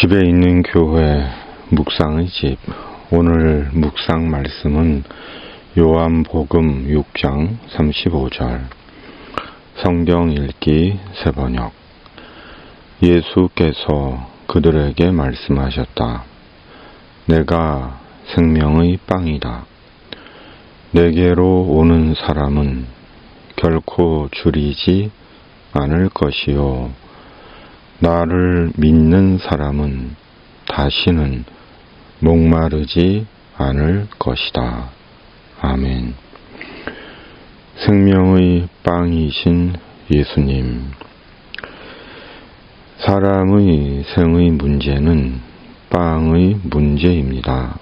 집에 있는 교회 묵상의 집. 오늘 묵상 말씀은 요한복음 6장 35절. 성경 읽기 새번역. 예수께서 그들에게 말씀하셨다. 내가 생명의 빵이다. 내게로 오는 사람은 결코 줄이지 않을 것이요. 나를 믿는 사람은 다시는 목마르지 않을 것이다. 아멘. 생명의 빵이신 예수님. 사람의 생의 문제는 빵의 문제입니다.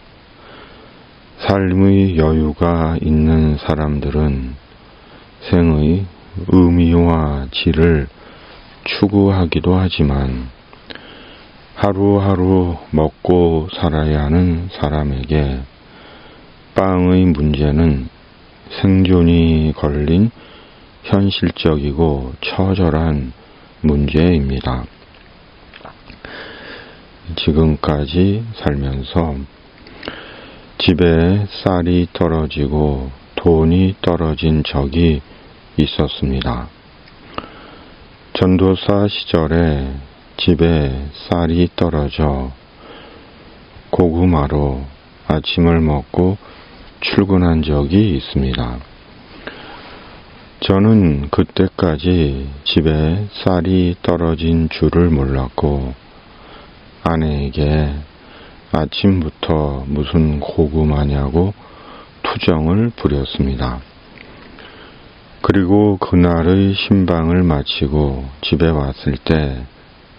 삶의 여유가 있는 사람들은 생의 의미와 질을 추구하기도 하지만 하루하루 먹고 살아야 하는 사람에게 빵의 문제는 생존이 걸린 현실적이고 처절한 문제입니다. 지금까지 살면서 집에 쌀이 떨어지고 돈이 떨어진 적이 있었습니다. 전도사 시절에 집에 쌀이 떨어져 고구마로 아침을 먹고 출근한 적이 있습니다. 저는 그때까지 집에 쌀이 떨어진 줄을 몰랐고 아내에게 아침부터 무슨 고구마냐고 투정을 부렸습니다. 그리고 그날의 신방을 마치고 집에 왔을 때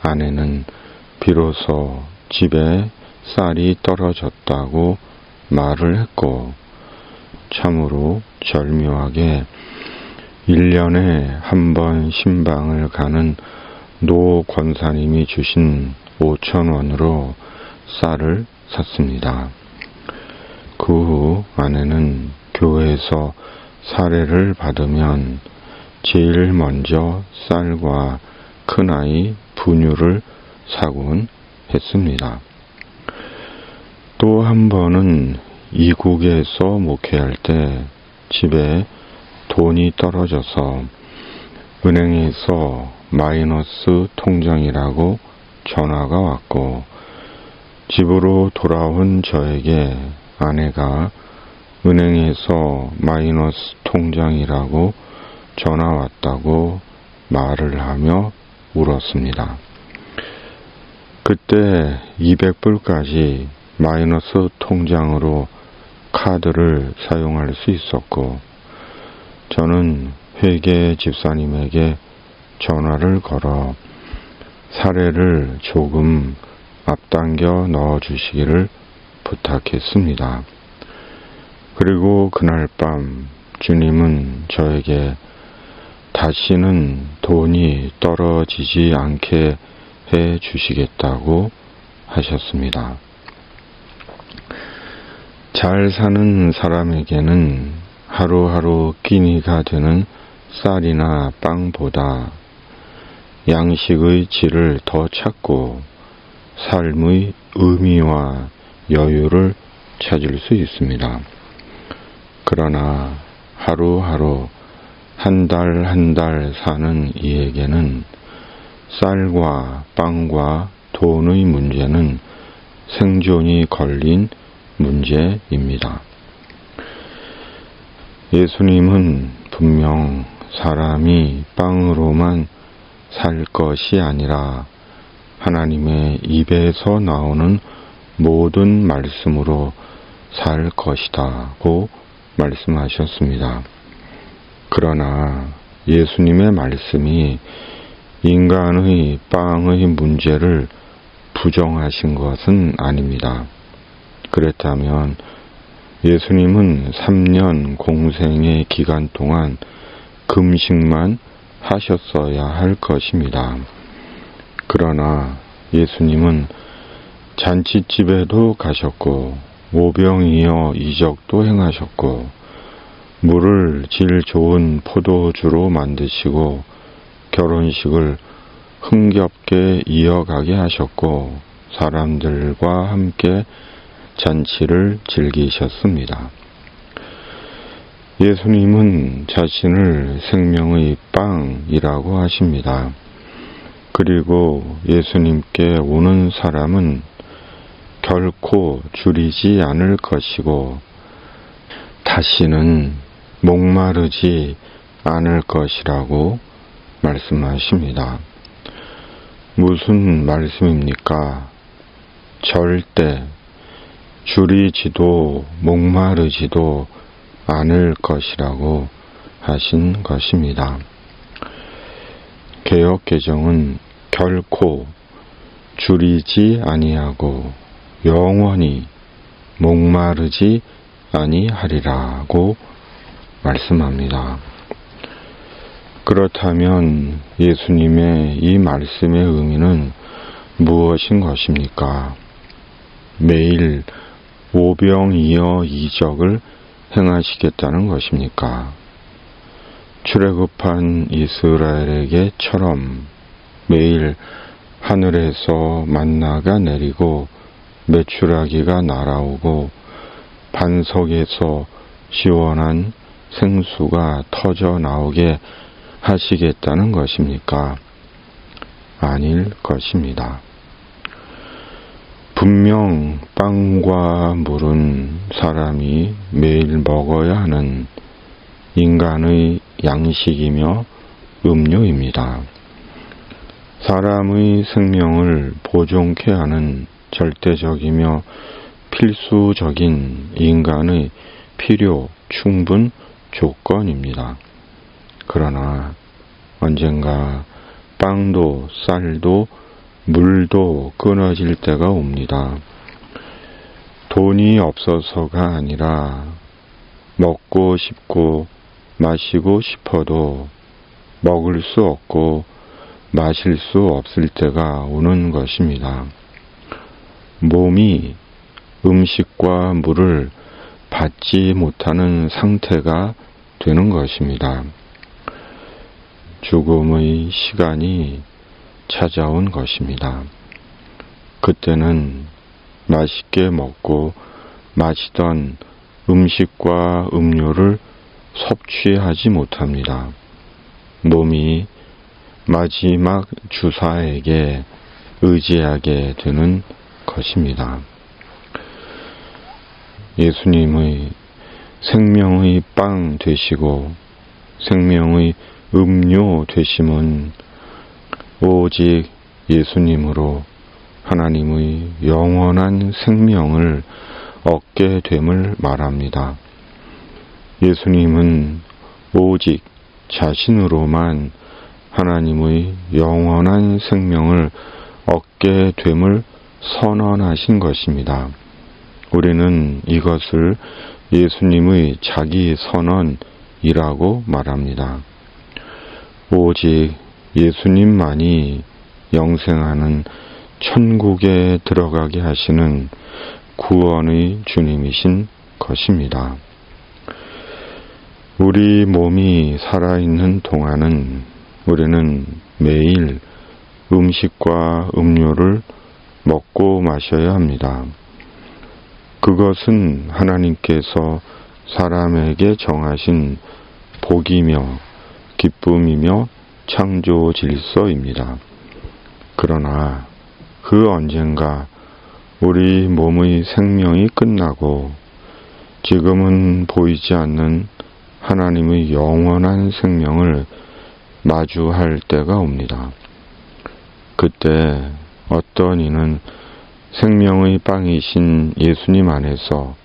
아내는 비로소 집에 쌀이 떨어졌다고 말을 했고 참으로 절묘하게 1년에 한 번 신방을 가는 노 권사님이 주신 5,000원으로 쌀을 샀습니다. 그 후 아내는 교회에서 사례를 받으면 제일 먼저 쌀과 큰아이 분유를 사곤 했습니다. 또 한 번은 이국에서 목회할 때 집에 돈이 떨어져서 은행에서 마이너스 통장이라고 전화가 왔고 집으로 돌아온 저에게 아내가 은행에서 마이너스 통장이라고 전화 왔다고 말을 하며 울었습니다. 그때 200불까지 마이너스 통장으로 카드를 사용할 수 있었고 저는 회계 집사님에게 전화를 걸어 사례를 조금 앞당겨 넣어주시기를 부탁했습니다. 그리고 그날 밤 주님은 저에게 다시는 돈이 떨어지지 않게 해 주시겠다고 하셨습니다. 잘 사는 사람에게는 하루하루 끼니가 되는 쌀이나 빵보다 양식의 질을 더 찾고 삶의 의미와 여유를 찾을 수 있습니다. 그러나 하루하루 한 달 한 달 사는 이에게는 쌀과 빵과 돈의 문제는 생존이 걸린 문제입니다. 예수님은 분명 사람이 빵으로만 살 것이 아니라 하나님의 입에서 나오는 모든 말씀으로 살 것이다고 말씀하셨습니다. 그러나 예수님의 말씀이 인간의 빵의 문제를 부정하신 것은 아닙니다. 그렇다면 예수님은 3년 공생의 기간 동안 금식만 하셨어야 할 것입니다. 그러나 예수님은 잔치집에도 가셨고 오병이어 이적도 행하셨고 물을 질 좋은 포도주로 만드시고 결혼식을 흥겹게 이어가게 하셨고 사람들과 함께 잔치를 즐기셨습니다. 예수님은 자신을 생명의 빵이라고 하십니다. 그리고 예수님께 오는 사람은 결코 줄이지 않을 것이고 다시는 목마르지 않을 것이라고 말씀하십니다. 무슨 말씀입니까? 절대 줄이지도 목마르지도 않을 것이라고 하신 것입니다. 개역개정은 결코 줄이지 아니하고 영원히 목마르지 아니하리라고 말씀합니다. 그렇다면 예수님의 이 말씀의 의미는 무엇인 것입니까? 매일 오병이어 이적을 행하시겠다는 것입니까? 출애굽한 이스라엘에게처럼 매일 하늘에서 만나가 내리고 메추라기가 날아오고 반석에서 시원한 생수가 터져 나오게 하시겠다는 것입니까? 아닐 것입니다. 분명 빵과 물은 사람이 매일 먹어야 하는 인간의 양식이며 음료입니다. 사람의 생명을 보존케 하는 절대적이며 필수적인 인간의 필요 충분 조건입니다. 그러나 언젠가 빵도 쌀도 물도 끊어질 때가 옵니다. 돈이 없어서가 아니라 먹고 싶고 마시고 싶어도 먹을 수 없고 마실 수 없을 때가 오는 것입니다. 몸이 음식과 물을 받지 못하는 상태가 되는 것입니다. 죽음의 시간이 찾아온 것입니다. 그때는 맛있게 먹고 마시던 음식과 음료를 섭취하지 못합니다. 몸이 마지막 주사에게 의지하게 되는 것입니다. 예수님의 생명의 빵 되시고 생명의 음료 되심은 오직 예수님으로 하나님의 영원한 생명을 얻게 됨을 말합니다. 예수님은 오직 자신으로만 하나님의 영원한 생명을 얻게 됨을 선언하신 것입니다. 우리는 이것을 예수님의 자기 선언이라고 말합니다. 오직 예수님만이 영생하는 천국에 들어가게 하시는 구원의 주님이신 것입니다. 우리 몸이 살아있는 동안은 우리는 매일 음식과 음료를 먹고 마셔야 합니다. 그것은 하나님께서 사람에게 정하신 복이며 기쁨이며 창조 질서입니다. 그러나 그 언젠가 우리 몸의 생명이 끝나고 지금은 보이지 않는 하나님의 영원한 생명을 마주할 때가 옵니다. 그때 어떤 이는 생명의 빵이신 예수님 안에서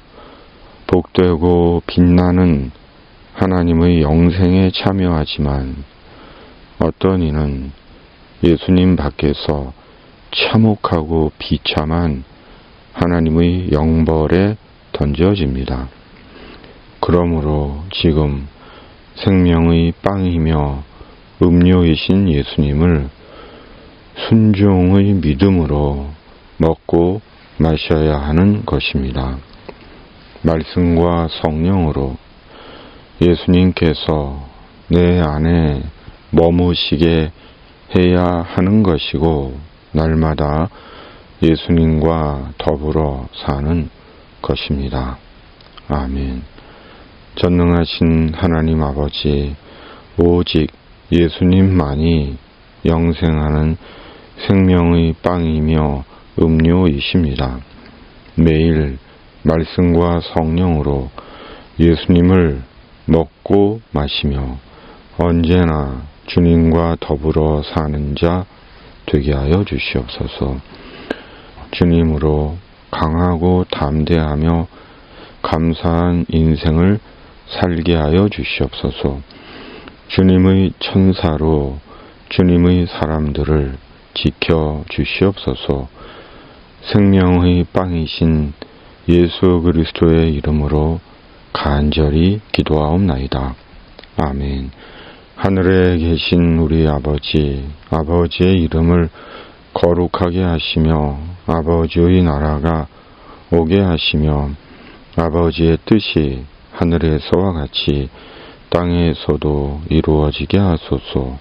복되고 빛나는 하나님의 영생에 참여하지만 어떤 이는 예수님 밖에서 참혹하고 비참한 하나님의 영벌에 던져집니다. 그러므로 지금 생명의 빵이며 음료이신 예수님을 순종의 믿음으로 먹고 마셔야 하는 것입니다. 말씀과 성령으로 예수님께서 내 안에 머무시게 해야 하는 것이고 날마다 예수님과 더불어 사는 것입니다. 아멘. 전능하신 하나님 아버지, 오직 예수님만이 영생하는 생명의 빵이며 음료이십니다. 매일 말씀과 성령으로 예수님을 먹고 마시며 언제나 주님과 더불어 사는 자 되게 하여 주시옵소서. 주님으로 강하고 담대하며 감사한 인생을 살게 하여 주시옵소서. 주님의 천사로 주님의 사람들을 지켜 주시옵소서. 생명의 빵이신 예수 그리스도의 이름으로 간절히 기도하옵나이다. 아멘. 하늘에 계신 우리 아버지, 아버지의 이름을 거룩하게 하시며 아버지의 나라가 오게 하시며 아버지의 뜻이 하늘에서와 같이 땅에서도 이루어지게 하소서.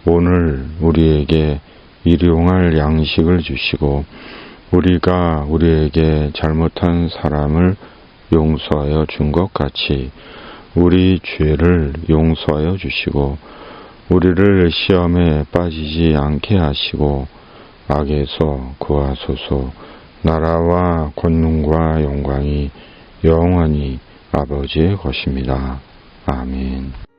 오늘 우리에게 일용할 양식을 주시고 우리가 우리에게 잘못한 사람을 용서하여 준 것 같이 우리 죄를 용서하여 주시고 우리를 시험에 빠지지 않게 하시고 악에서 구하소서. 나라와 권능과 영광이 영원히 아버지의 것입니다. 아멘.